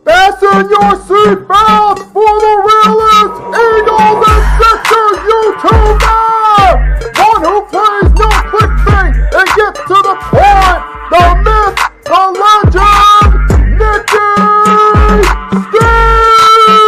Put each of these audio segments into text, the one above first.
Fasten your seatbelts for the realest Eagles and Sixers YouTuber! One who plays no clickbait and gets to the point! The myth, the legend, Nicky Stees!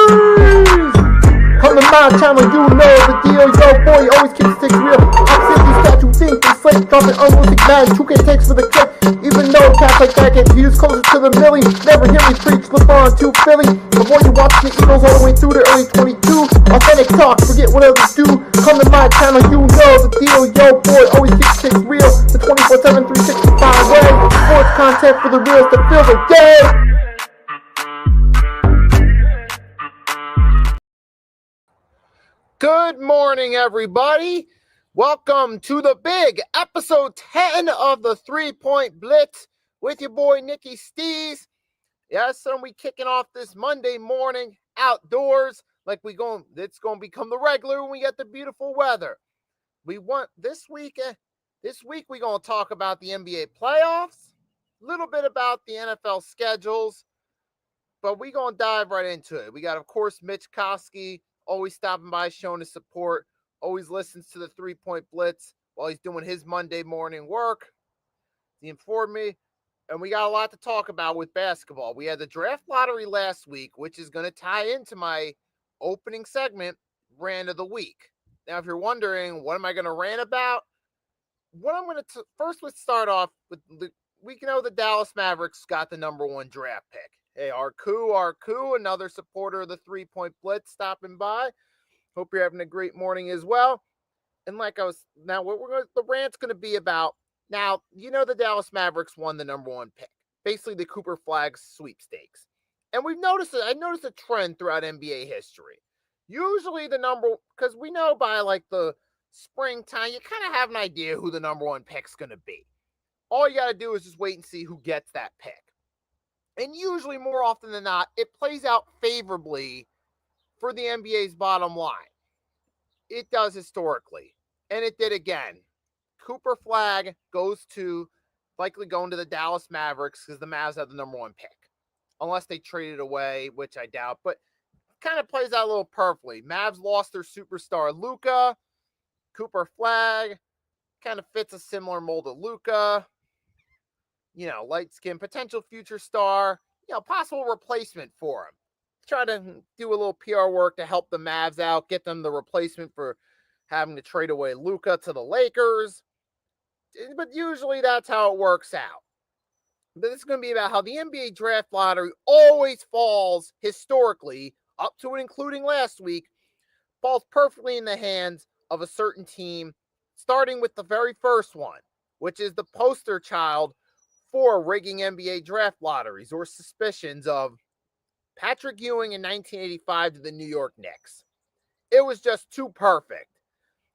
Come to my channel, you know the deal. Yo, boy, always keeps things real. I'm simply statue, think, and slate, dropping unrealistic mag, 2K takes for the clip. Even though cats like that get views closer to the milli, never hear me preach, slip on to Philly. Before you watch the Eagles all the way through the early 22, authentic talk, forget what others do. Come to my channel, you know the deal. Yo, boy, always keeps things real. The 24/7, 365 way. Sports content for the reals to fill the day. Good morning, everybody. Welcome to the big episode 10 of the 3-Point Blitz with your boy Nicky Stees. Yes, sir, we kicking off this Monday morning outdoors like it's going to become the regular when we get the beautiful weather. We want this week we're going to talk about the NBA playoffs, a little bit about the NFL schedules, but we're going to dive right into it. We got, of course, Mitch Koski, always stopping by, showing his support. Always listens to the 3-Point Blitz while he's doing his Monday morning work. He informed me And we got a lot to talk about with basketball. We had the draft lottery last week, which is going to tie into my opening segment, rant of the week. Now, if you're wondering, what am I going to rant about? What I'm going to first, let's start off with we know the Dallas Mavericks got the number 1 draft pick. Hey, Arku, another supporter of the 3-point Blitz, stopping by. Hope you're having a great morning as well. And like I was, now what the rant's going to be about. Now, the Dallas Mavericks won the number 1 pick, basically the Cooper Flag sweepstakes. And I noticed a trend throughout NBA history. Usually because we know by like the springtime, you kind of have an idea who the number 1 pick's going to be. All you got to do is just wait and see who gets that pick. And usually, more often than not, it plays out favorably for the NBA's bottom line. It does historically. And it did again. Cooper Flag likely going to the Dallas Mavericks because the Mavs have the number 1 pick. Unless they trade it away, which I doubt. But kind of plays out a little perfectly. Mavs lost their superstar Luka. Cooper Flag kind of fits a similar mold of Luka. Light skin, potential future star, possible replacement for him. Try to do a little PR work to help the Mavs out, get them the replacement for having to trade away Luka to the Lakers. But usually that's how it works out. But this is going to be about how the NBA draft lottery always falls historically, up to and including last week, falls perfectly in the hands of a certain team, starting with the very first one, which is the poster child for rigging NBA draft lotteries or suspicions of Patrick Ewing in 1985 to the New York Knicks. It was just too perfect.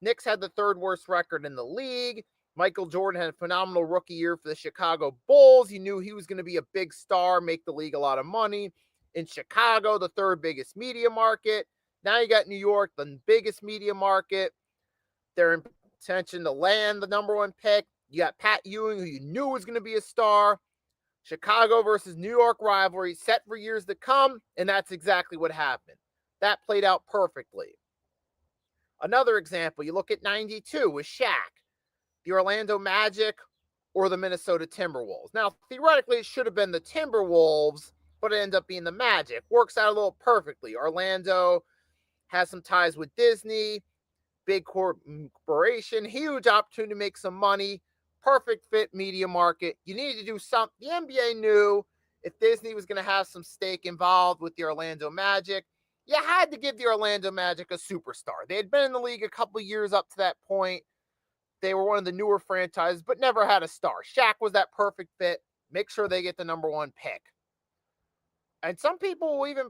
Knicks had the 3rd worst record in the league. Michael Jordan had a phenomenal rookie year for the Chicago Bulls. You knew he was going to be a big star, make the league a lot of money. In Chicago, the 3rd biggest media market. Now you got New York, the biggest media market. They're in intention to land the number 1 pick. You got Pat Ewing, who you knew was going to be a star. Chicago versus New York rivalry set for years to come, and that's exactly what happened. That played out perfectly. Another example, you look at 92 with Shaq, the Orlando Magic, or the Minnesota Timberwolves. Now, theoretically, it should have been the Timberwolves, but it ended up being the Magic. Works out a little perfectly. Orlando has some ties with Disney, big corporation, huge opportunity to make some money. Perfect fit media market. You needed to do something. The NBA knew if Disney was going to have some stake involved with the Orlando Magic, you had to give the Orlando Magic a superstar. They had been in the league a couple of years up to that point. They were one of the newer franchises, but never had a star. Shaq was that perfect fit. Make sure they get the number 1 pick. And some people will even,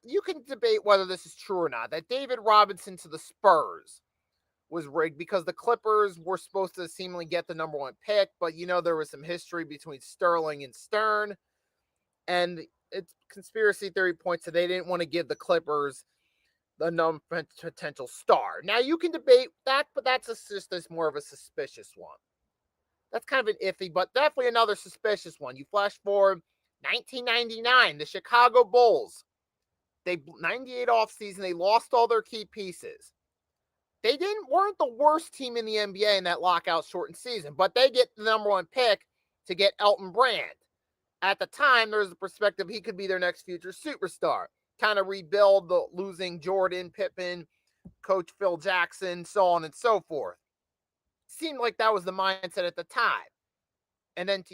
you can debate whether this is true or not, that David Robinson to the Spurs was rigged because the Clippers were supposed to seemingly get the number 1 pick, but there was some history between Sterling and Stern, and it's conspiracy theory points that they didn't want to give the Clippers the potential star. Now you can debate that, but that's just more of a suspicious one. That's kind of an iffy, but definitely another suspicious one. You flash forward 1999, the Chicago Bulls. 98 offseason, they lost all their key pieces. They weren't the worst team in the NBA in that lockout shortened season, but they get the number 1 pick to get Elton Brand. At the time, there was the perspective he could be their next future superstar. Kind of rebuild the losing Jordan, Pippen, Coach Phil Jackson, so on and so forth. Seemed like that was the mindset at the time. And then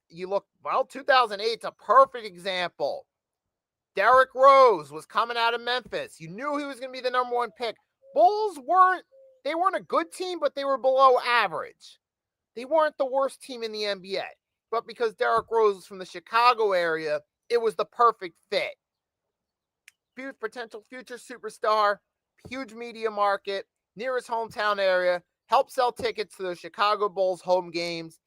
you look, 2008 is a perfect example. Derrick Rose was coming out of Memphis. You knew he was going to be the number 1 pick. Bulls weren't a good team, but they were below average. They weren't the worst team in the NBA. But because Derrick Rose was from the Chicago area, it was the perfect fit. Potential future superstar, huge media market, near his hometown area, help sell tickets to the Chicago Bulls home games.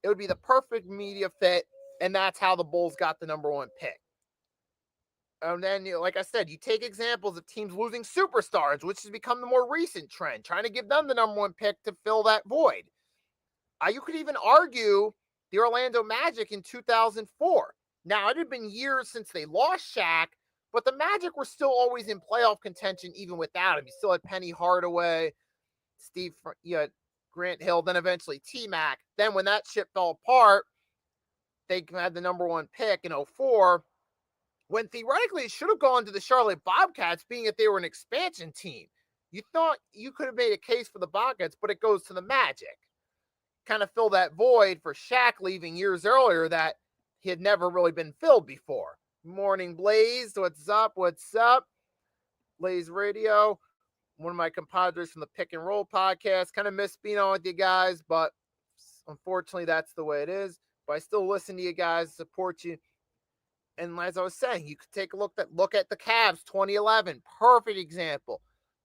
It would be the perfect media fit, and that's how the Bulls got the number 1 pick. And then, like I said, you take examples of teams losing superstars, which has become the more recent trend, trying to give them the number 1 pick to fill that void. You could even argue the Orlando Magic in 2004. Now, it had been years since they lost Shaq, but the Magic were still always in playoff contention even without him. You still had Penny Hardaway, Grant Hill, then eventually T-Mac. Then when that ship fell apart, they had the number one pick in '04, when theoretically it should have gone to the Charlotte Bobcats, being that they were an expansion team. You thought you could have made a case for the Bobcats, but it goes to the Magic. Kind of fill that void for Shaq leaving years earlier that he had never really been filled before. Morning, Blaze. What's up? What's up? Blaze Radio. One of my compadres from the Pick and Roll podcast. Kind of miss being on with you guys, but unfortunately, that's the way it is. But I still listen to you guys, support you. And as I was saying, you could take a look at the Cavs 2011. Perfect example.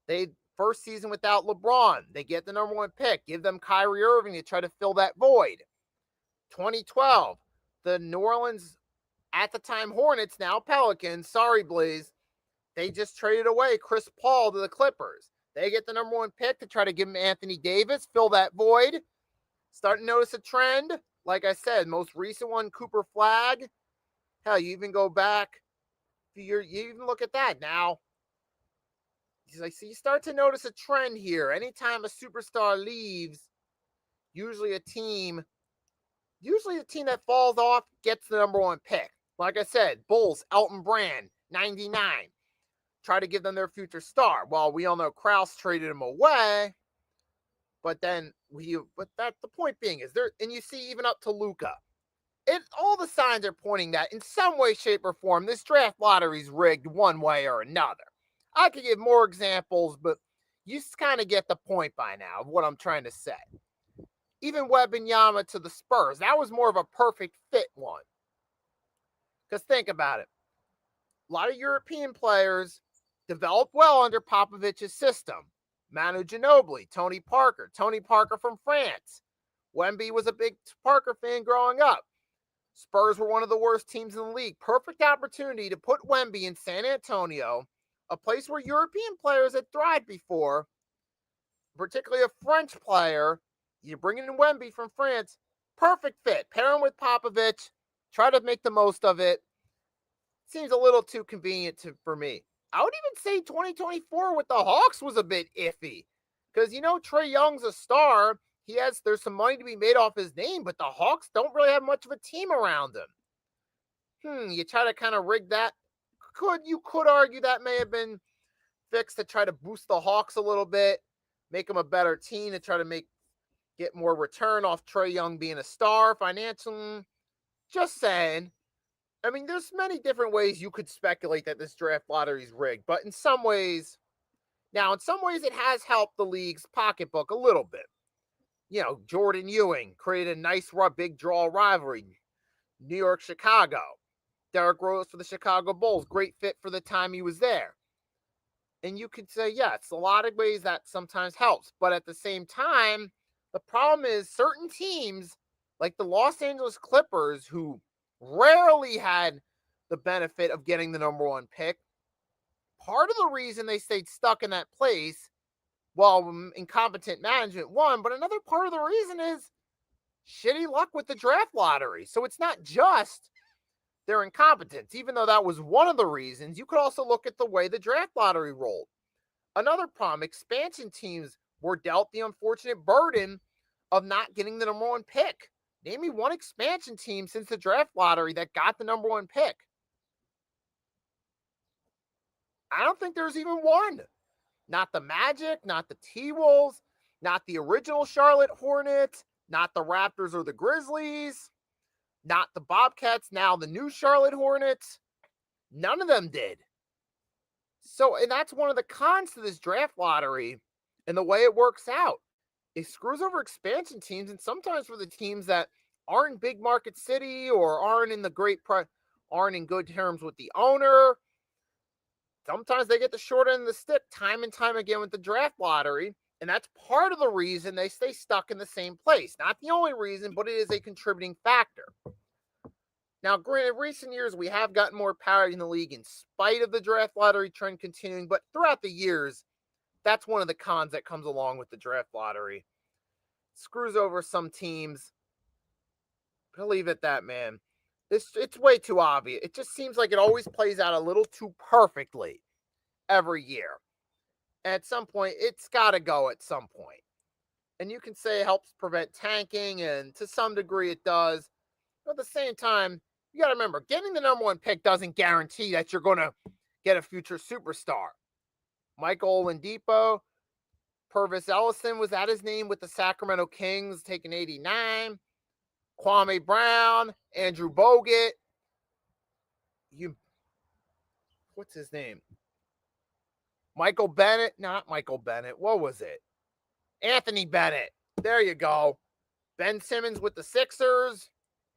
They first season without LeBron. They get the number one pick. Give them Kyrie Irving to try to fill that void. 2012, the New Orleans, at the time Hornets, now Pelicans. Sorry, Blaze. They just traded away Chris Paul to the Clippers. They get the number one pick to try to give him Anthony Davis, fill that void. Starting to notice a trend. Like I said, most recent one, Cooper Flag. Hell, you even go back, you even look at that now. He's like, so you start to notice a trend here. Anytime a superstar leaves, usually the team that falls off gets the number one pick. Like I said, Bulls, Elton Brand, 99. Try to give them their future star. Well, we all know Krause traded him away. But then the point being is there, and you see even up to Luka. All the signs are pointing that in some way, shape, or form, this draft lottery's rigged one way or another. I could give more examples, but you kind of get the point by now of what I'm trying to say. Even Wembanyama to the Spurs, that was more of a perfect fit one. Because think about it. A lot of European players developed well under Popovich's system. Manu Ginobili, Tony Parker from France. Wemby was a big Parker fan growing up. Spurs were one of the worst teams in the league. Perfect opportunity to put Wemby in San Antonio, a place where European players had thrived before, particularly a French player. You bring in Wemby from France, perfect fit. Pair him with Popovich, try to make the most of it. Seems a little too convenient for me. I would even say 2024 with the Hawks was a bit iffy because, Trae Young's a star. There's some money to be made off his name, but the Hawks don't really have much of a team around him. You try to kind of rig that. You could argue that may have been fixed to try to boost the Hawks a little bit, make them a better team to try to get more return off Trae Young being a star financially. Just saying. I mean, there's many different ways you could speculate that this draft lottery is rigged, but in some ways it has helped the league's pocketbook a little bit. Jordan Ewing created a nice big draw rivalry. New York, Chicago. Derrick Rose for the Chicago Bulls. Great fit for the time he was there. And you could say, it's a lot of ways that sometimes helps. But at the same time, the problem is certain teams, like the Los Angeles Clippers, who rarely had the benefit of getting the number one pick, part of the reason they stayed stuck in that place, incompetent management, one, but another part of the reason is shitty luck with the draft lottery. So it's not just their incompetence, even though that was one of the reasons. You could also look at the way the draft lottery rolled. Another problem, expansion teams were dealt the unfortunate burden of not getting the number one pick. Name me one expansion team since the draft lottery that got the number one pick. I don't think there's even one. Not the Magic, not the T-Wolves, not the original Charlotte Hornets, not the Raptors or the Grizzlies, not the Bobcats, now the new Charlotte Hornets. None of them did. So, and that's one of the cons to this draft lottery and the way it works out. It screws over expansion teams, and sometimes for the teams that aren't in big market city or aren't in good terms with the owner, sometimes they get the short end of the stick time and time again with the draft lottery, and that's part of the reason they stay stuck in the same place. Not the only reason, but it is a contributing factor. Now, granted, in recent years, we have gotten more parity in the league in spite of the draft lottery trend continuing, but throughout the years, that's one of the cons that comes along with the draft lottery. It screws over some teams. I'll leave it at that, man. It's way too obvious. It just seems like it always plays out a little too perfectly every year. And at some point, it's got to go at some point. And you can say it helps prevent tanking, and to some degree it does. But at the same time, you got to remember, getting the number one pick doesn't guarantee that you're going to get a future superstar. Michael Oladipo, Purvis Ellison was that his name with the Sacramento Kings, taking 89. Kwame Brown, Andrew Bogut. What's his name? Michael Bennett, not Michael Bennett. What was it? Anthony Bennett. There you go. Ben Simmons with the Sixers.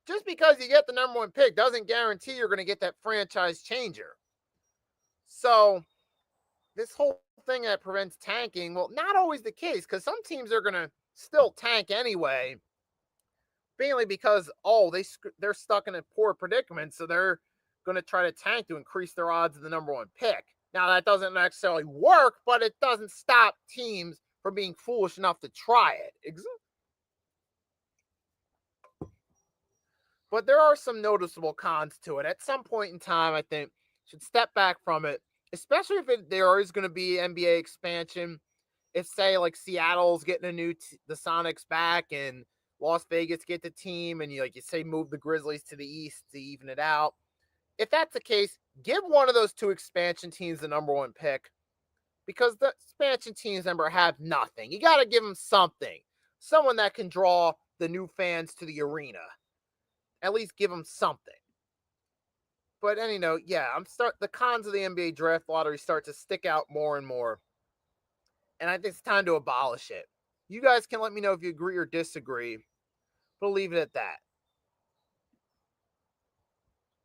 Just because you get the number one pick doesn't guarantee you're going to get that franchise changer. So this whole thing that prevents tanking, well, not always the case, because some teams are going to still tank anyway, mainly because, they're stuck in a poor predicament, so they're going to try to tank to increase their odds of the number one pick. Now, that doesn't necessarily work, but it doesn't stop teams from being foolish enough to try it. But there are some noticeable cons to it. At some point in time, I think should step back from it, especially if there is going to be NBA expansion. If, say, like Seattle's getting the Sonics back, and Las Vegas get the team, and you say move the Grizzlies to the East to even it out. If that's the case, give one of those two expansion teams the number one pick, because the expansion teams have nothing. You got to give them something, someone that can draw the new fans to the arena. At least give them something. But the cons of the NBA draft lottery start to stick out more and more, and I think it's time to abolish it. You guys can let me know if you agree or disagree, but I'll leave it at that.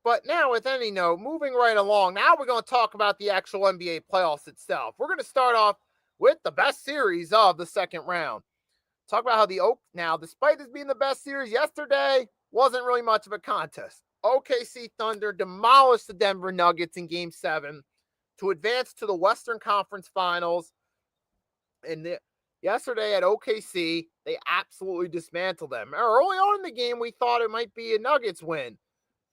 But now, moving right along, now we're going to talk about the actual NBA playoffs itself. We're going to start off with the best series of the second round. Talk about how now, despite this being the best series yesterday, wasn't really much of a contest. OKC Thunder demolished the Denver Nuggets in Game 7 to advance to the Western Conference Finals. And yesterday at OKC, they absolutely dismantled them. Early on in the game, we thought it might be a Nuggets win.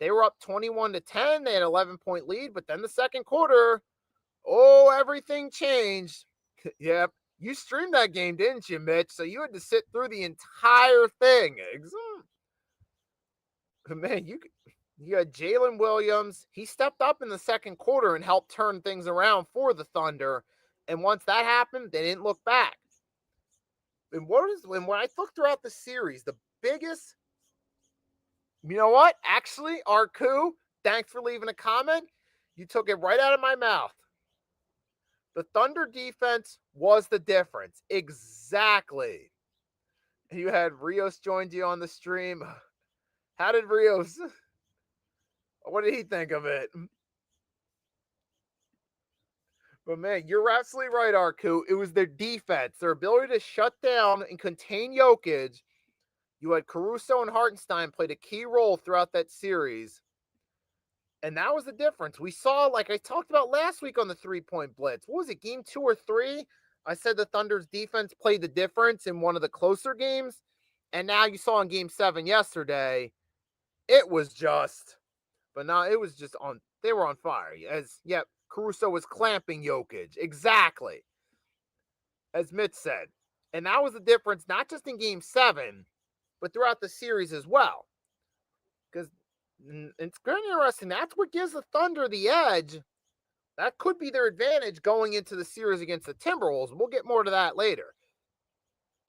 They were up 21-10. They had an 11-point lead, but then the second quarter, everything changed. Yep. You streamed that game, didn't you, Mitch? So you had to sit through the entire thing. Man, you had Jalen Williams. He stepped up in the second quarter and helped turn things around for the Thunder. And once that happened, they didn't look back. And when I look throughout the series, the biggest, you know what? Actually, Arku, thanks for leaving a comment. You took it right out of my mouth. The Thunder defense was the difference. Exactly. You had Rios joined you on the stream. How did Rios? What did he think of it? But man, you're absolutely right, Arku. It was their defense, their ability to shut down and contain Jokic. You had Caruso and Hartenstein played a key role throughout that series. And that was the difference. We saw, like I talked about last week on the 3-point blitz. What was it, game 2 or 3? I said the Thunder's defense played the difference in one of the closer games. And now you saw in game 7 yesterday, it was just, but now it was just they were on fire. Caruso was clamping Jokic. Exactly. As Mitch said. And that was the difference, not just in game 7, but throughout the series as well. Because it's very interesting. That's what gives the Thunder the edge. That could be their advantage going into the series against the Timberwolves. We'll get more to that later.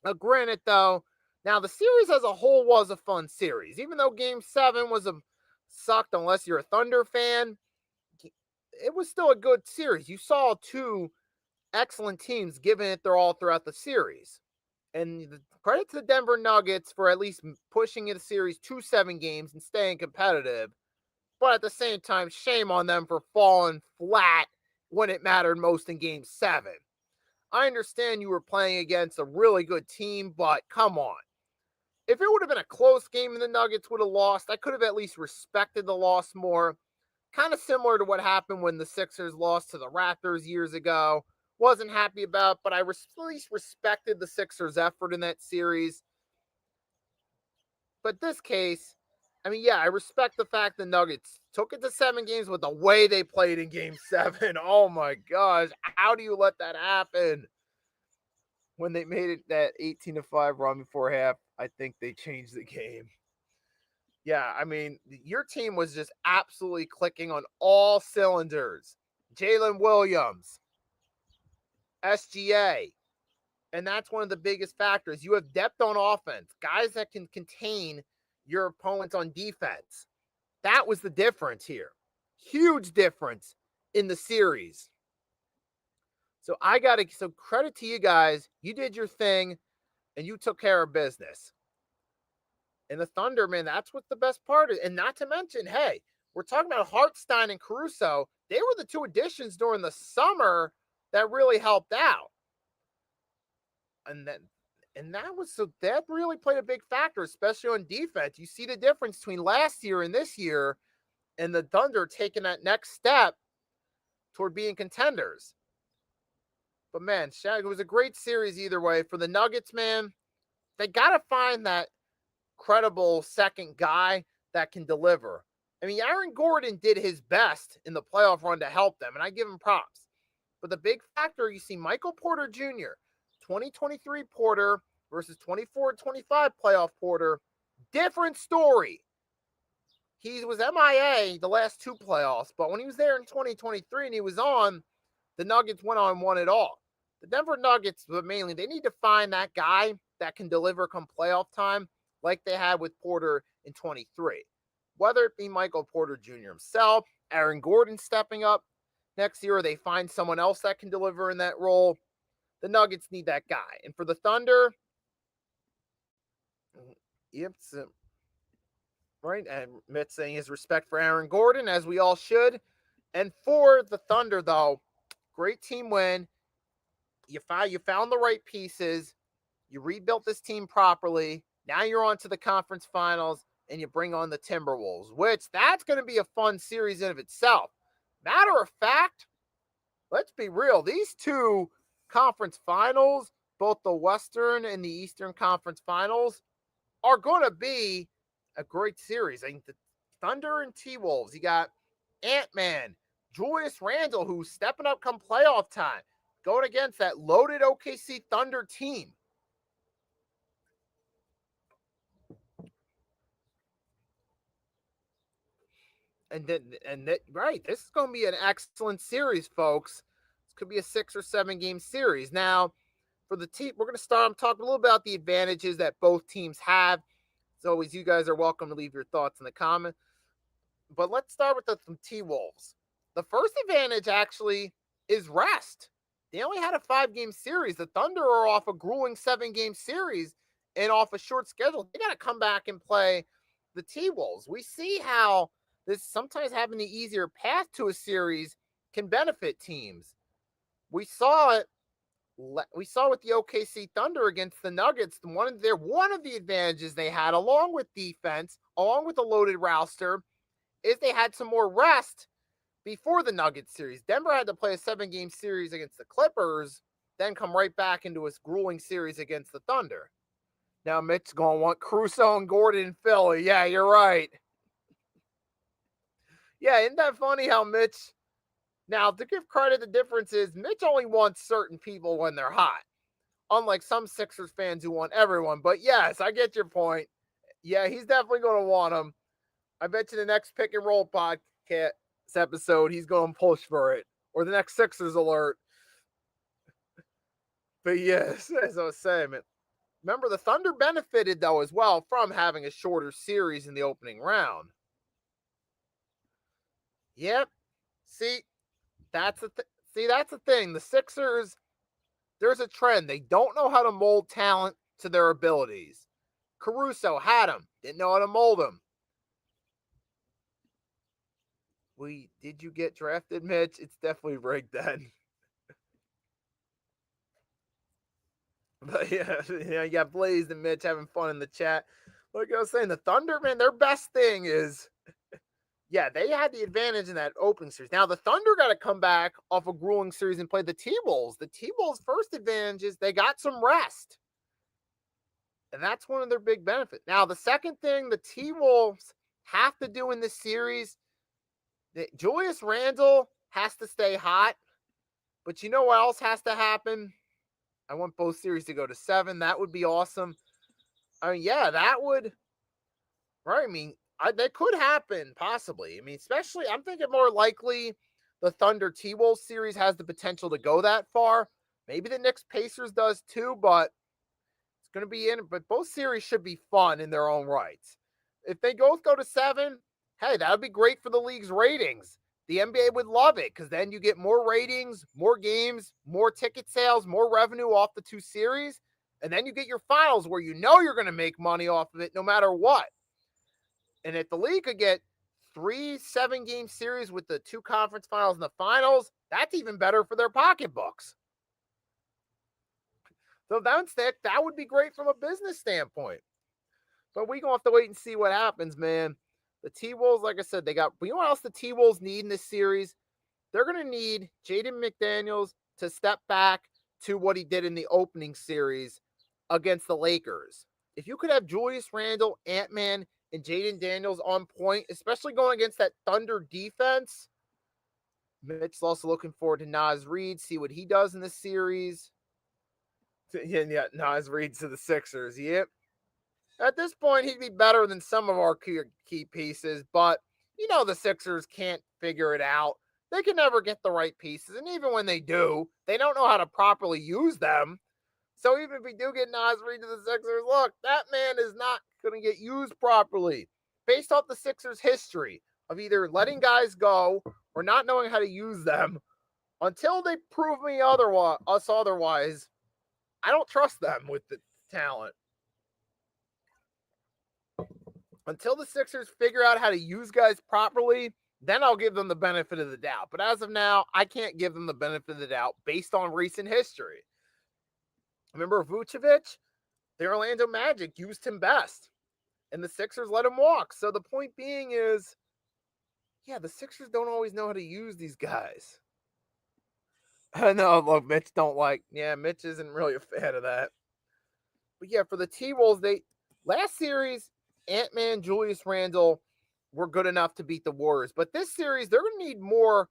Now, granted, though, now the series as a whole was a fun series. Even though Game 7 sucked unless you're a Thunder fan, it was still a good series. You saw two excellent teams giving it their all throughout the series. And credit to the Denver Nuggets for at least pushing the series to 7 games and staying competitive. But at the same time, shame on them for falling flat when it mattered most in Game 7. I understand you were playing against a really good team, but come on. If it would have been a close game and the Nuggets would have lost, I could have at least respected the loss more. Kind of similar to what happened when the Sixers lost to the Raptors years ago. Wasn't happy about, but I at least respected the Sixers' effort in that series. But this case, I respect the fact the Nuggets took it to 7 games with the way they played in Game 7. Oh my gosh, how do you let that happen? When they made it that 18-5 run before half, I think they changed the game. Yeah, I mean, your team was just absolutely clicking on all cylinders. Jalen Williams, SGA, and that's one of the biggest factors. You have depth on offense, guys that can contain your opponents on defense. That was the difference here. Huge difference in the series. So so credit to you guys. You did your thing and you took care of business. And the Thunder, man, that's what the best part is. And not to mention, hey, we're talking about Hartstein and Caruso. They were the two additions during the summer that really helped out. And that really played a big factor, especially on defense. You see the difference between last year and this year, and the Thunder taking that next step toward being contenders. But man, Shaq, it was a great series either way. For the Nuggets, man, they got to find that credible second guy that can deliver. I mean, Aaron Gordon did his best in the playoff run to help them, and I give him props. But the big factor, you see Michael Porter Jr., 2023 Porter versus 24-25 playoff Porter, different story. He was MIA the last two playoffs, but when he was there in 2023 and he was on, the Nuggets went on and won it all. The Denver Nuggets, but mainly, they need to find that guy that can deliver come playoff time like they had with Porter in 23. Whether it be Michael Porter Jr. himself, Aaron Gordon stepping up next year, or they find someone else that can deliver in that role, the Nuggets need that guy. And for the Thunder, yep, right, and Mitt saying his respect for Aaron Gordon, as we all should. And for the Thunder, though, great team win. You found the right pieces. You rebuilt this team properly. Now you're on to the conference finals, and you bring on the Timberwolves, which that's going to be a fun series in of itself. Matter of fact, let's be real. These two conference finals, both the Western and the Eastern Conference Finals, are going to be a great series. I think the Thunder and T-Wolves, you got Ant-Man, Julius Randle, who's stepping up come playoff time, going against that loaded OKC Thunder team. Right, this is going to be an excellent series, folks. This could be a 6 or 7 game series. Now, for the team, we're going to start talking a little about the advantages that both teams have. As always, you guys are welcome to leave your thoughts in the comment. But let's start with the T-Wolves. The first advantage actually is rest. They only had a 5-game series. The Thunder are off a grueling 7-game series and off a short schedule. They got to come back and play the T-Wolves. We see how this sometimes having the easier path to a series can benefit teams. We saw it with the OKC Thunder against the Nuggets. One of the advantages they had, along with defense, along with a loaded roster, is they had some more rest before the Nuggets series. Denver had to play a 7-game series against the Clippers, then come right back into a grueling series against the Thunder. Now Mitch's going to want Caruso and Gordon in Philly. Yeah, you're right. Yeah, isn't that funny how Mitch... Now, to give credit, the difference is Mitch only wants certain people when they're hot, unlike some Sixers fans who want everyone. But yes, I get your point. Yeah, he's definitely going to want them. I bet you the next Pick and Roll podcast episode, he's going to push for it, or the next Sixers alert. But yes, as I was saying, man, remember the Thunder benefited though as well from having a shorter series in the opening round. Yep. See, that's the thing. The Sixers, there's a trend. They don't know how to mold talent to their abilities. Caruso had him, didn't know how to mold him. Did you get drafted, Mitch? It's definitely rigged then. But yeah, you got Blaze and Mitch having fun in the chat. Like I was saying, the Thunder, man, their best thing is, yeah, they had the advantage in that opening series. Now, the Thunder got to come back off a grueling series and play the T-Wolves. The T-Wolves' first advantage is they got some rest. And that's one of their big benefits. Now, the second thing the T-Wolves have to do in this series, Julius Randle has to stay hot. But you know what else has to happen? I want both series to go to 7. That would be awesome. I mean, yeah, that would. Right. I mean, That could happen, possibly. I mean, especially, I'm thinking more likely the Thunder T-Wolves series has the potential to go that far. Maybe the Knicks Pacers does too, but it's going to be in. But both series should be fun in their own rights. If they both go to 7, hey, that would be great for the league's ratings. The NBA would love it because then you get more ratings, more games, more ticket sales, more revenue off the 2 series. And then you get your finals where you know you're going to make money off of it no matter what. And if the league could get 3 7-game series with the 2 conference finals and the finals, that's even better for their pocketbooks. So that would be great from a business standpoint. But we're going to have to wait and see what happens, man. The T-Wolves, like I said, you know what else the T-Wolves need in this series? They're going to need Jaden McDaniels to step back to what he did in the opening series against the Lakers. If you could have Julius Randle, Ant-Man, and Jaden Daniels on point, especially going against that Thunder defense. Mitch's also looking forward to Naz Reid, see what he does in the series. Yeah, Naz Reid to the Sixers. Yep. At this point, he'd be better than some of our key pieces, but you know the Sixers can't figure it out. They can never get the right pieces, and even when they do, they don't know how to properly use them. So even if we do get Naz Reid to the Sixers, look, that man is not going to get used properly based off the Sixers' history of either letting guys go or not knowing how to use them. Until they prove us otherwise, I don't trust them with the talent. Until the Sixers figure out how to use guys properly, then I'll give them the benefit of the doubt. But as of now, I can't give them the benefit of the doubt based on recent history. Remember Vucevic? The Orlando Magic used him best, and the Sixers let him walk. So the point being is, yeah, the Sixers don't always know how to use these guys. I know, look, Mitch Mitch isn't really a fan of that. But yeah, for the T-Wolves, last series, Ant-Man, Julius Randle were good enough to beat the Warriors. But this series, they're going to need more.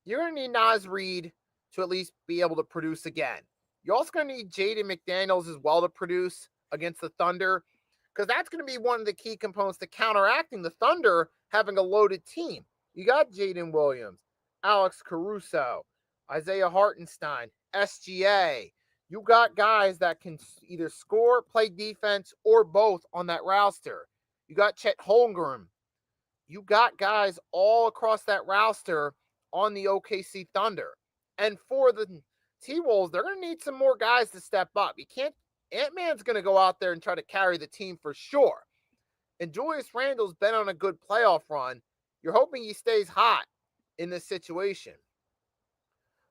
You're going to need Naz Reid to at least be able to produce again. You're also going to need Jaden McDaniels as well to produce against the Thunder, because that's going to be one of the key components to counteracting the Thunder having a loaded team. You got Jaden Williams, Alex Caruso, Isaiah Hartenstein, SGA. You got guys that can either score, play defense, or both on that roster. You got Chet Holmgren. You got guys all across that roster on the OKC Thunder. And for the T-Wolves, they're going to need some more guys to step up. Ant-Man's going to go out there and try to carry the team for sure. And Julius Randle's been on a good playoff run. You're hoping he stays hot in this situation.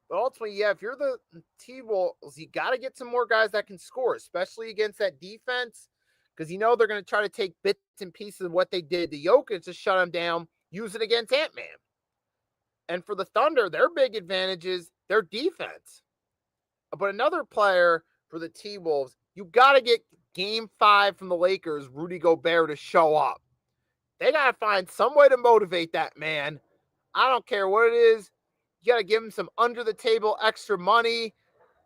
But ultimately, yeah, if you're the T-Wolves, you got to get some more guys that can score, especially against that defense, because you know they're going to try to take bits and pieces of what they did to Jokic to shut him down, use it against Ant-Man. And for the Thunder, their big advantage is their defense. But another player for the T-Wolves, you got to get Game 5 from the Lakers, Rudy Gobert, to show up. They got to find some way to motivate that man. I don't care what it is. You got to give him some under-the-table extra money.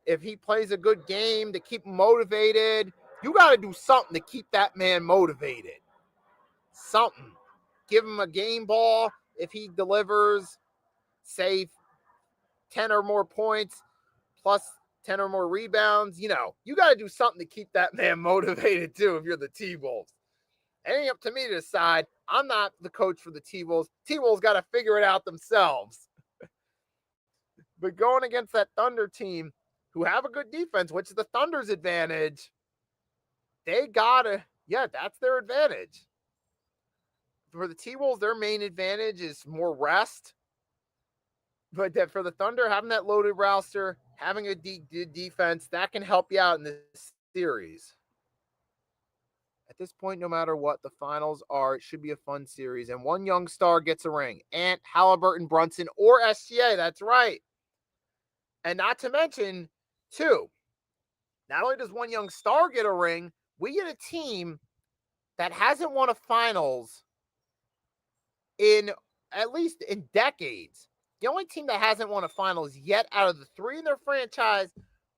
If he plays a good game, to keep him motivated. You got to do something to keep that man motivated. Something. Give him a game ball if he delivers, say, 10 or more points, plus 10 or more rebounds. You know, you got to do something to keep that man motivated too if you're the T-Wolves. It ain't up to me to decide. I'm not the coach for the T-Wolves. T-Wolves got to figure it out themselves. But going against that Thunder team who have a good defense, which is the Thunder's advantage, that's their advantage. For the T-Wolves, their main advantage is more rest. But for the Thunder, having that loaded roster, having a defense, that can help you out in this series. At this point, no matter what the finals are, it should be a fun series. And one young star gets a ring. Ant, Halliburton, Brunson, or SGA. That's right. And not to mention, too, not only does one young star get a ring, we get a team that hasn't won a finals in at least in decades. The only team that hasn't won a finals yet out of the 3 in their franchise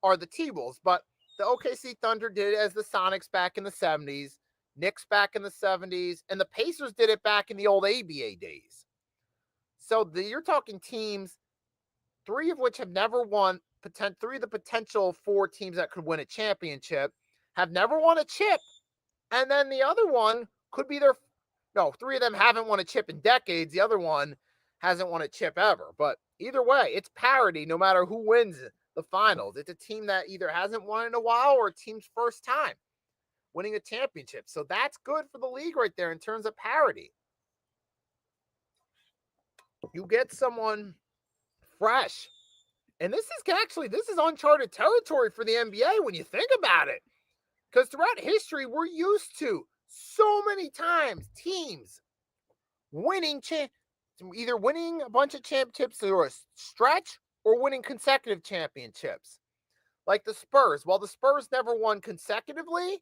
are the T-Wolves. But the OKC Thunder did it as the Sonics back in the 70s. Knicks back in the 70s, and the Pacers did it back in the old ABA days. So you're talking teams, 3 of which have never won, 3 of the potential 4 teams that could win a championship have never won a chip. And then the other one could be 3 of them haven't won a chip in decades. The other one hasn't won a chip ever. But either way, it's parity no matter who wins the finals. It's a team that either hasn't won in a while or a team's first time winning a championship. So that's good for the league right there in terms of parity. You get someone fresh. And this is uncharted territory for the NBA when you think about it. Because throughout history, we're used to so many times teams either winning a bunch of championships or a stretch or winning consecutive championships. Like the Spurs. While the Spurs never won consecutively,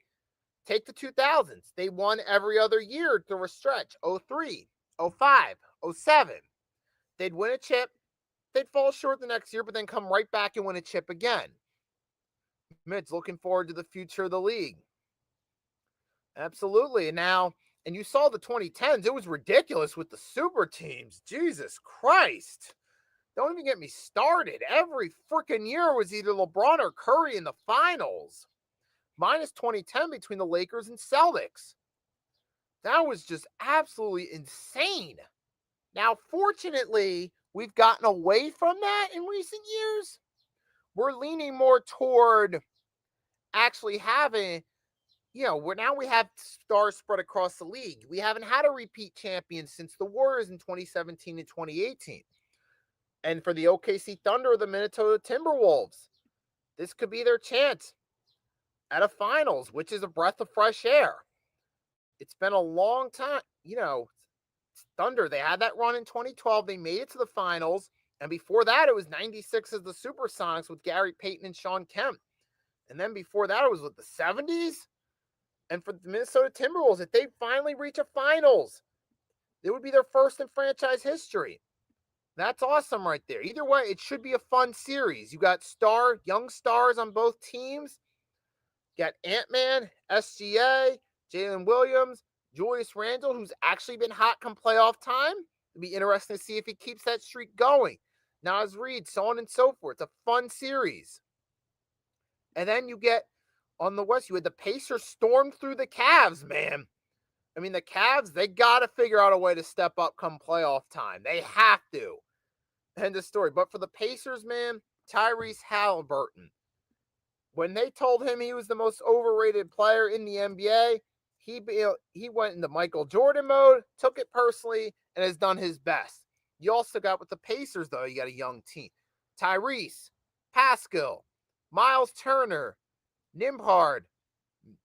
take the 2000s. They won every other year through a stretch. 03, 05, 07. They'd win a chip. They'd fall short the next year, but then come right back and win a chip again. Mid's looking forward to the future of the league. Absolutely. And you saw the 2010s. It was ridiculous with the super teams. Jesus Christ. Don't even get me started. Every freaking year was either LeBron or Curry in the finals. Minus 2010 between the Lakers and Celtics. That was just absolutely insane. Now, fortunately, we've gotten away from that in recent years. We're leaning more toward actually having, we have stars spread across the league. We haven't had a repeat champion since the Warriors in 2017 and 2018. And for the OKC Thunder or the Minnesota Timberwolves, this could be their chance at a finals, which is a breath of fresh air. It's been a long time, Thunder, they had that run in 2012. They made it to the finals. And before that, it was 96 as the Supersonics with Gary Payton and Sean Kemp. And then before that, it was with the 70s. And for the Minnesota Timberwolves, if they finally reach a finals, it would be their first in franchise history. That's awesome right there. Either way, it should be a fun series. You got young stars on both teams. You got Ant-Man, SGA, Jalen Williams, Julius Randle, who's actually been hot come playoff time. It'll be interesting to see if he keeps that streak going. Naz Reid, so on and so forth. It's a fun series. And then you get on the West, you had the Pacers storm through the Cavs, man. I mean, the Cavs, they got to figure out a way to step up come playoff time. They have to. End of story. But for the Pacers, man, Tyrese Halliburton, when they told him he was the most overrated player in the NBA, he went into Michael Jordan mode, took it personally, and has done his best. You also got with the Pacers, though, you got a young team. Tyrese, Pascal, Miles Turner, Nembhard,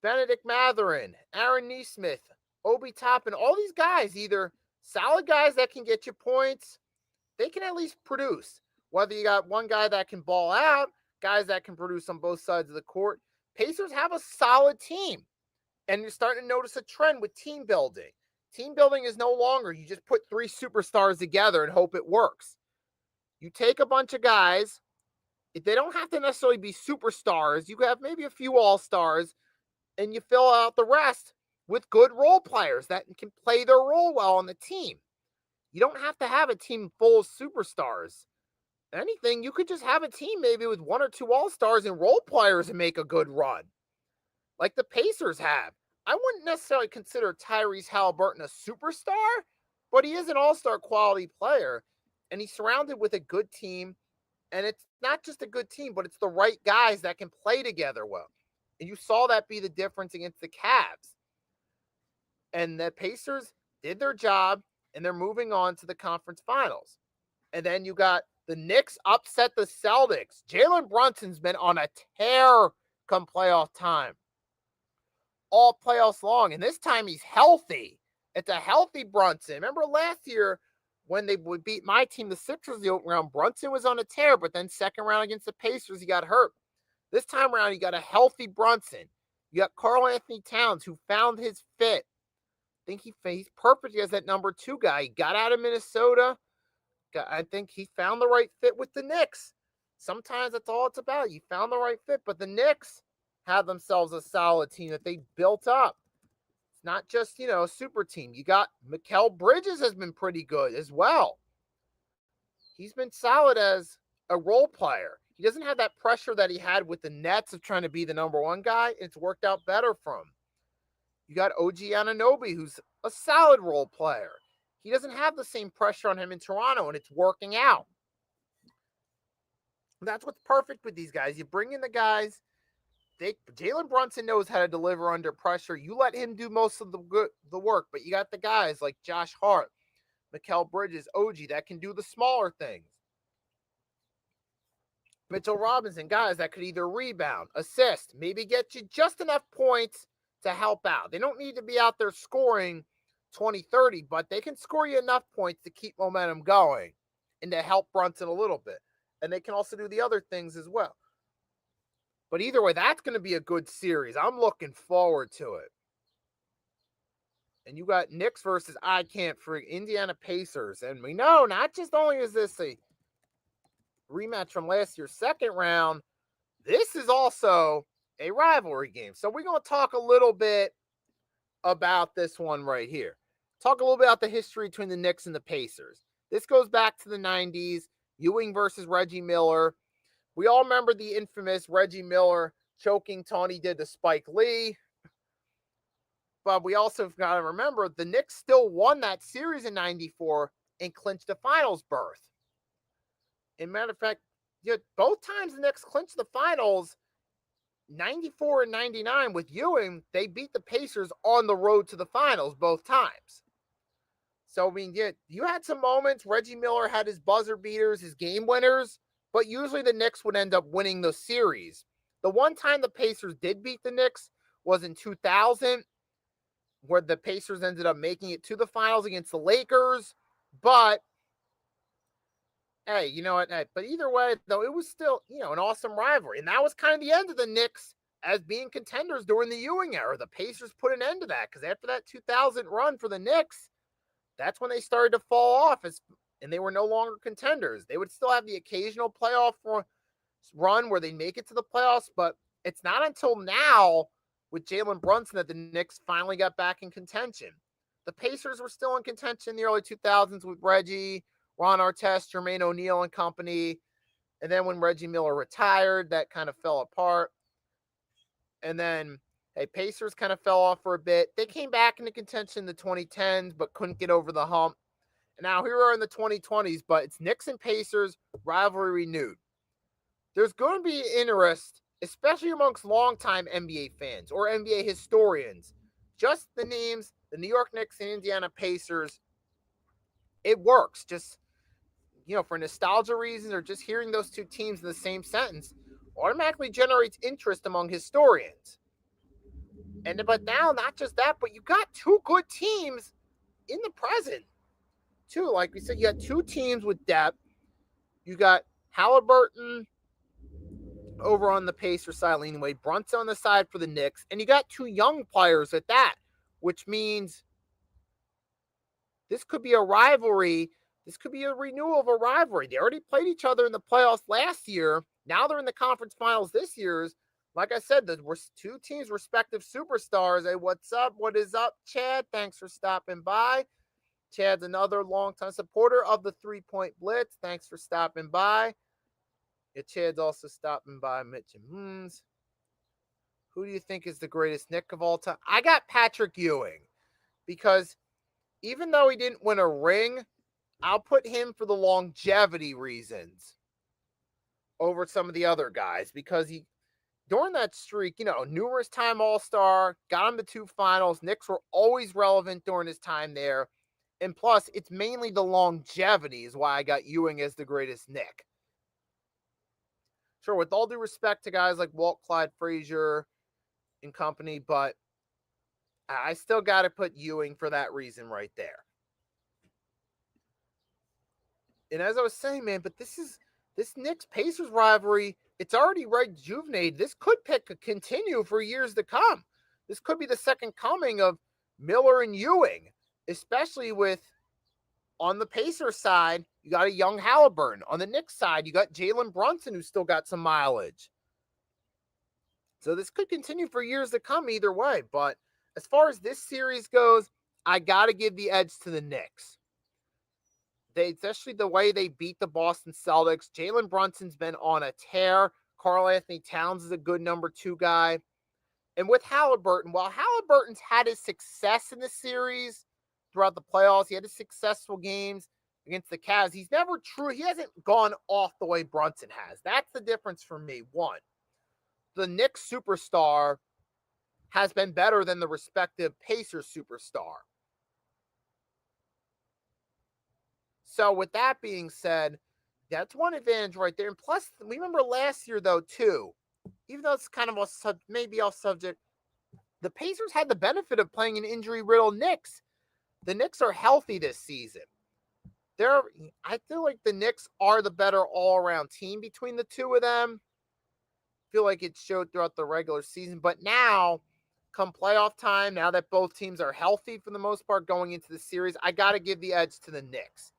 Benedict Mathurin, Aaron Nesmith, Obi Toppin, all these guys, either solid guys that can get you points, they can at least produce. Whether you got one guy that can ball out, guys that can produce on both sides of the court. Pacers have a solid team. And you're starting to notice a trend with team building. Team building is no longer you just put 3 superstars together and hope it works. You take a bunch of guys. If they don't have to necessarily be superstars, you have maybe a few all-stars, and you fill out the rest with good role players that can play their role well on the team. You don't have to have a team full of superstars. Anything, you could just have a team maybe with 1 or 2 all-stars and role players and make a good run. Like the Pacers have. I wouldn't necessarily consider Tyrese Halliburton a superstar, but he is an all-star quality player, and he's surrounded with a good team, and it's not just a good team, but it's the right guys that can play together well. And you saw that be the difference against the Cavs. And the Pacers did their job, and they're moving on to the conference finals. And then you got the Knicks upset the Celtics. Jalen Brunson's been on a tear come playoff time. All playoffs long, and this time he's healthy. It's a healthy Brunson. Remember last year when they would beat my team, the Sixers, the opening round, Brunson was on a tear, but then second round against the Pacers, he got hurt. This time around, you got a healthy Brunson. You got Karl Anthony Towns, who found his fit. I think he's perfect as that number 2 guy. He got out of Minnesota. I think he found the right fit with the Knicks. Sometimes that's all it's about. You found the right fit, but the Knicks have themselves a solid team that they built up. It's not just, a super team. You got Mikal Bridges has been pretty good as well. He's been solid as a role player. He doesn't have that pressure that he had with the Nets of trying to be the number one guy. And it's worked out better for him. You got OG Anunoby, who's a solid role player. He doesn't have the same pressure on him in Toronto, and it's working out. That's what's perfect with these guys. You bring in the guys. Jalen Brunson knows how to deliver under pressure. You let him do most of the work, but you got the guys like Josh Hart, Mikal Bridges, OG that can do the smaller things. Mitchell Robinson, guys that could either rebound, assist, maybe get you just enough points to help out. They don't need to be out there scoring 20, 30, but they can score you enough points to keep momentum going and to help Brunson a little bit. And they can also do the other things as well. But either way, that's going to be a good series. I'm looking forward to it. And you got Knicks versus Indiana Pacers. And we know not just only is this a rematch from last year's second round, this is also a rivalry game. So we're going to talk a little bit about this one right here. Talk a little bit about the history between the Knicks and the Pacers. This goes back to the 90s, Ewing versus Reggie Miller. We all remember the infamous Reggie Miller choking Tony did to Spike Lee. But we also got to remember the Knicks still won that series in 94 and clinched the finals berth. As a matter of fact, both times the Knicks clinched the finals, 94 and 99 with Ewing, they beat the Pacers on the road to the finals both times. So, I mean, you had some moments. Reggie Miller had his buzzer beaters, his game winners, but usually the Knicks would end up winning the series. The one time the Pacers did beat the Knicks was in 2000, where the Pacers ended up making it to the finals against the Lakers. But, hey, you know what? But either way, though, it was still, an awesome rivalry. And that was kind of the end of the Knicks as being contenders during the Ewing era. The Pacers put an end to that because after that 2000 run for the Knicks, that's when they started to fall off and they were no longer contenders. They would still have the occasional playoff run where they make it to the playoffs, but it's not until now with Jalen Brunson that the Knicks finally got back in contention. The Pacers were still in contention in the early 2000s with Reggie, Ron Artest, Jermaine O'Neal and company. And then when Reggie Miller retired, that kind of fell apart. And then, Pacers kind of fell off for a bit. They came back into contention in the 2010s, but couldn't get over the hump. And now here we are in the 2020s, but it's Knicks and Pacers, rivalry renewed. There's going to be interest, especially amongst longtime NBA fans or NBA historians. Just the names, the New York Knicks and Indiana Pacers, it works. Just, for nostalgia reasons or just hearing those two teams in the same sentence automatically generates interest among historians. But now, not just that, but you got two good teams in the present, too. Like we said, you got two teams with depth. You got Halliburton over on the Pacers side, leaning away, Brunson on the side for the Knicks, and you got two young players at that, which means this could be a rivalry. This could be a renewal of a rivalry. They already played each other in the playoffs last year. Now they're in the conference finals this year. Like I said, there were two teams' respective superstars. Hey, what's up? What is up, Chad? Thanks for stopping by. Chad's another longtime supporter of the 3-Point Blitz. Thanks for stopping by. Chad's also stopping by. Mitch and Moons. Who do you think is the greatest Knick of all time? I got Patrick Ewing because even though he didn't win a ring, I'll put him for the longevity reasons over some of the other guys because he, during that streak, numerous time All-Star, got him to two finals. Knicks were always relevant during his time there. And plus, it's mainly the longevity is why I got Ewing as the greatest Knick. Sure, with all due respect to guys like Walt Clyde Frazier and company, but I still got to put Ewing for that reason right there. And as I was saying, man, but this Knicks-Pacers rivalry, it's already rejuvenated. This could continue for years to come. This could be the second coming of Miller and Ewing, especially with, on the Pacers side, you got a young Halliburton. On the Knicks side, you got Jalen Brunson, who's still got some mileage. So this could continue for years to come either way. But As far as this series goes, I got to give the edge to the Knicks. Especially the way they beat the Boston Celtics. Jalen Brunson's been on a tear. Karl Anthony Towns is a good number 2 guy. And with Halliburton, while Halliburton's had his success in the series throughout the playoffs, he had his successful games against the Cavs. He hasn't gone off the way Brunson has. That's the difference for me. One, the Knicks superstar has been better than the respective Pacers superstar. So with that being said, that's one advantage right there. And plus, we remember last year, though, too, even though it's kind of maybe off subject, the Pacers had the benefit of playing an injury-riddled Knicks. The Knicks are healthy this season. I feel like the Knicks are the better all-around team between the two of them. I feel like it showed throughout the regular season. But now, come playoff time, now that both teams are healthy for the most part going into the series, I got to give the edge to the Knicks.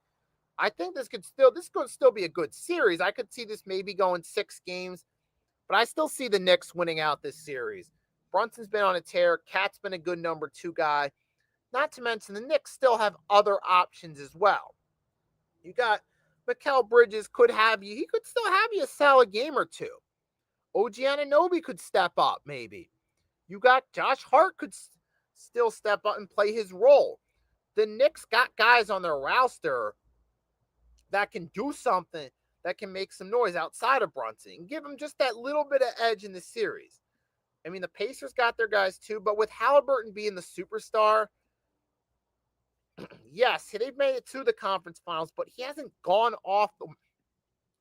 I think this could still be a good series. I could see this maybe going 6 games, but I still see the Knicks winning out this series. Brunson's been on a tear. Cat's been a good number 2 guy. Not to mention the Knicks still have other options as well. You got Mikal Bridges he could still have you a solid game or 2. OG Anunoby could step up maybe. You got Josh Hart could still step up and play his role. The Knicks got guys on their roster that can do something, that can make some noise outside of Brunson and give them just that little bit of edge in the series. I mean, the Pacers got their guys too, but with Halliburton being the superstar, yes, they've made it to the conference finals, but he hasn't gone off the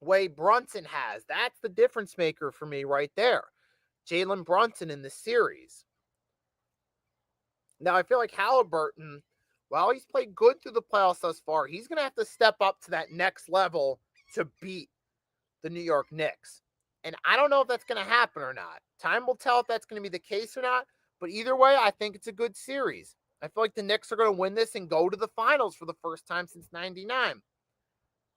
way Brunson has. That's the difference maker for me right there. Jalen Brunson in the series. Now, I feel like Halliburton, while he's played good through the playoffs thus far, he's going to have to step up to that next level to beat the New York Knicks. And I don't know if that's going to happen or not. Time will tell if that's going to be the case or not. But either way, I think it's a good series. I feel like the Knicks are going to win this and go to the finals for the first time since '99.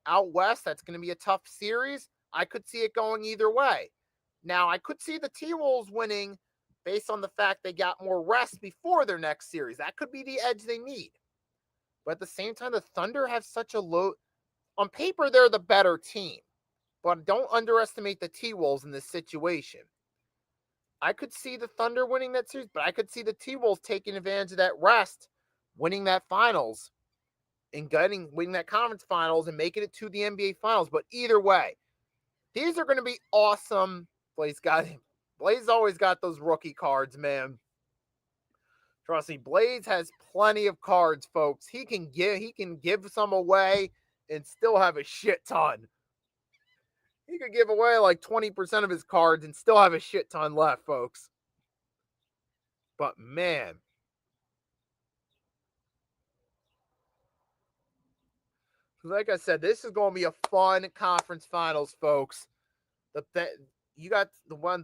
Out west, that's going to be a tough series. I could see it going either way. Now, I could see the T-Wolves winning based on the fact they got more rest before their next series. That could be the edge they need. But at the same time, the Thunder have such a low... On paper, they're the better team. But don't underestimate the T-Wolves in this situation. I could see the Thunder winning that series, but I could see the T-Wolves taking advantage of that rest, winning that finals, and winning that conference finals and making it to the NBA finals. But either way, these are going to be awesome. Blaze always got those rookie cards, man. Trust me, Blaze has plenty of cards, folks. He can give some away and still have a shit ton. He could give away like 20% of his cards and still have a shit ton left, folks. But man, like I said, this is going to be a fun conference finals, folks. The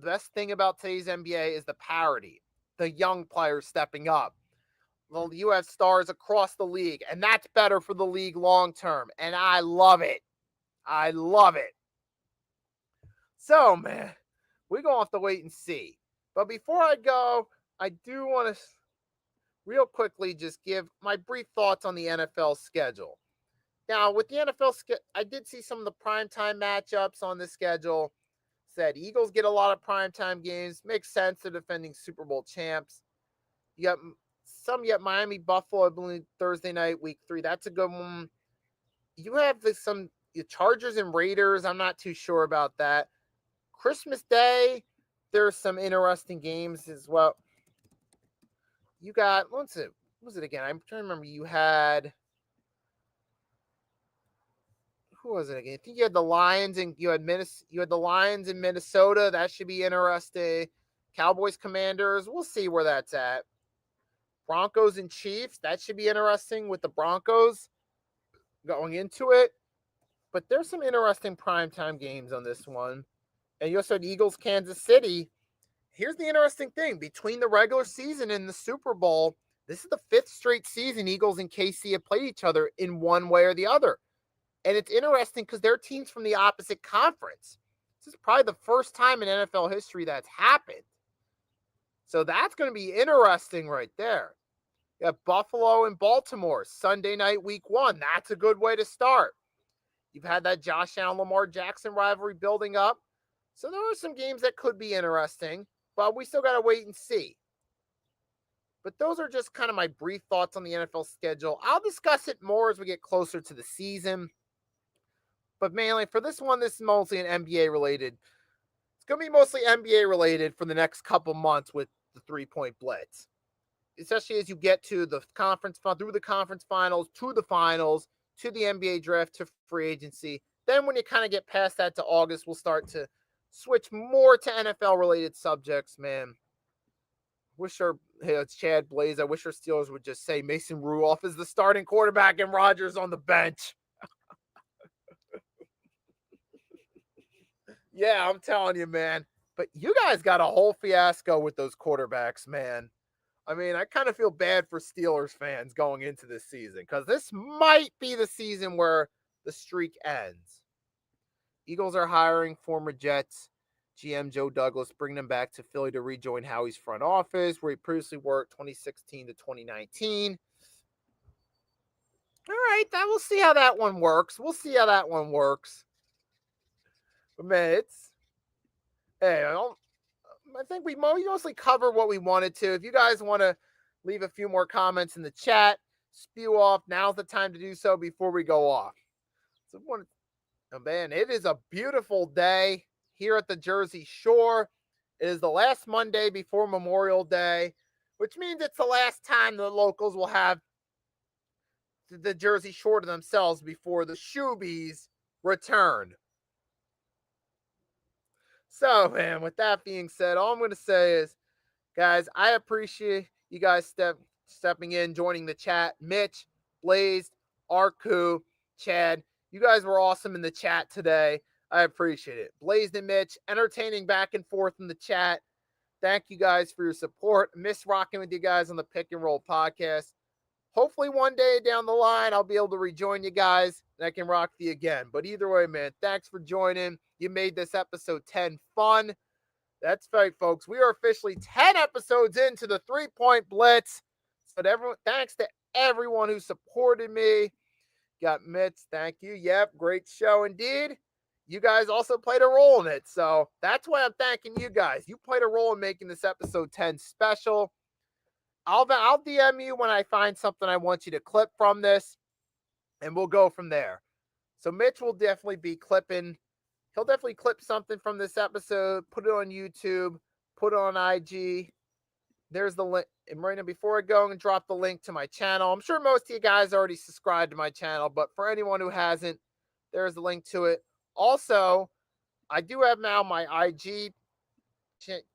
best thing about today's NBA is the parity. The young players stepping up. Well, you have stars across the league, and that's better for the league long term. And I love it. I love it. So, man, we're going to have to wait and see. But before I go, I do want to real quickly just give my brief thoughts on the NFL schedule. Now, with the NFL schedule, I did see some of the primetime matchups on the schedule. Said Eagles get a lot of primetime games. Makes sense. They're defending Super Bowl champs. You got Miami, Buffalo, I believe, Thursday night, week 3. That's a good one. You have some Chargers and Raiders. I'm not too sure about that. Christmas Day, there's some interesting games as well. You got, what was it again? I'm trying to remember. You had, who was it again? I think you had the Lions and you had the Lions in Minnesota. That should be interesting. Cowboys, Commanders. We'll see where that's at. Broncos and Chiefs. That should be interesting with the Broncos going into it. But there's some interesting primetime games on this one. And you also had Eagles, Kansas City. Here's the interesting thing. Between the regular season and the Super Bowl, this is the 5th straight season Eagles and KC have played each other in one way or the other. And it's interesting because they're teams from the opposite conference. This is probably the first time in NFL history that's happened. So that's going to be interesting right there. You have Buffalo and Baltimore, Sunday night, week 1. That's a good way to start. You've had that Josh Allen, Lamar Jackson rivalry building up. So there are some games that could be interesting, but we still got to wait and see. But those are just kind of my brief thoughts on the NFL schedule. I'll discuss it more as we get closer to the season. But mainly for this one, this is mostly an NBA related. It's going to be mostly NBA related for the next couple months with the 3-point blitz. Especially as you get to the through the conference finals, to the finals, to the NBA draft, to free agency. Then when you kind of get past that to August, we'll start to switch more to NFL related subjects, man. It's Chad Blaze. I wish our Steelers would just say Mason Rudolph is the starting quarterback and Rodgers on the bench. Yeah, I'm telling you, man. But you guys got a whole fiasco with those quarterbacks, man. I mean, I kind of feel bad for Steelers fans going into this season because this might be the season where the streak ends. Eagles are hiring former Jets GM Joe Douglas, bringing him back to Philly to rejoin Howie's front office, where he previously worked 2016 to 2019. All right, we'll see how that one works. But man, I think we mostly covered what we wanted to. If you guys want to leave a few more comments in the chat, spew off, now's the time to do so before we go off. Man, it is a beautiful day here at the Jersey Shore. It is the last Monday before Memorial Day, which means it's the last time the locals will have the Jersey Shore to themselves before the Shoobies return. So, man, with that being said, all I'm going to say is, guys, I appreciate you guys stepping in, joining the chat. Mitch, Blaze, Arku, Chad, you guys were awesome in the chat today. I appreciate it. Blaze and Mitch, entertaining back and forth in the chat. Thank you guys for your support. Miss rocking with you guys on the Pick and Roll podcast. Hopefully one day down the line, I'll be able to rejoin you guys and I can rock with you again. But either way, man, thanks for joining. You made this episode 10 fun. That's right, folks. We are officially 10 episodes into the 3-point blitz. So thanks to everyone who supported me. Got Mitch, thank you. Yep, great show indeed. You guys also played a role in it. So that's why I'm thanking you guys. You played a role in making this episode 10 special. I'll DM you when I find something I want you to clip from this, and we'll go from there. So Mitch will definitely be clipping. He'll definitely clip something from this episode, put it on YouTube, put it on IG. There's the link. And right now, before I go and drop the link to my channel, I'm sure most of you guys already subscribed to my channel, but for anyone who hasn't, there's the link to it. Also, I do have now my IG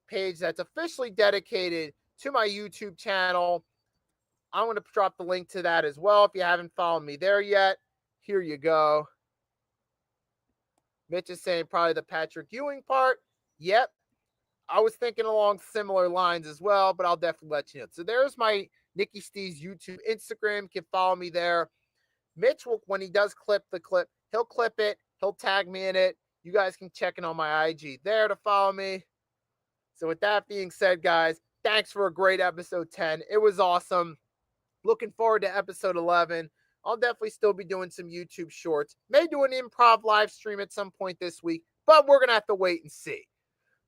page that's officially dedicated to my YouTube channel. I'm going to drop the link to that as well. If you haven't followed me there yet, here you go. Mitch is saying probably the Patrick Ewing part. Yep. I was thinking along similar lines as well, but I'll definitely let you know. So there's my Nicky Steve's YouTube, Instagram. You can follow me there. Mitch will, when he does clip the clip, he'll clip it. He'll tag me in it. You guys can check it on my IG there to follow me. So with that being said, guys, thanks for a great episode 10. It was awesome. Looking forward to episode 11. I'll definitely still be doing some YouTube shorts. May do an improv live stream at some point this week, but we're going to have to wait and see.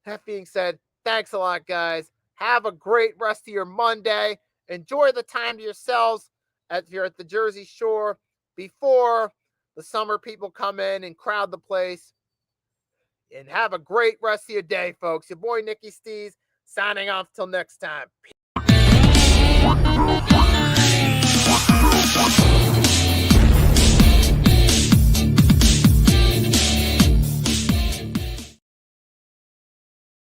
That being said, thanks a lot, guys. Have a great rest of your Monday. Enjoy the time to yourselves if you're at the Jersey Shore before the summer people come in and crowd the place. And have a great rest of your day, folks. Your boy, Nicky Stees, signing off till next time. Peace.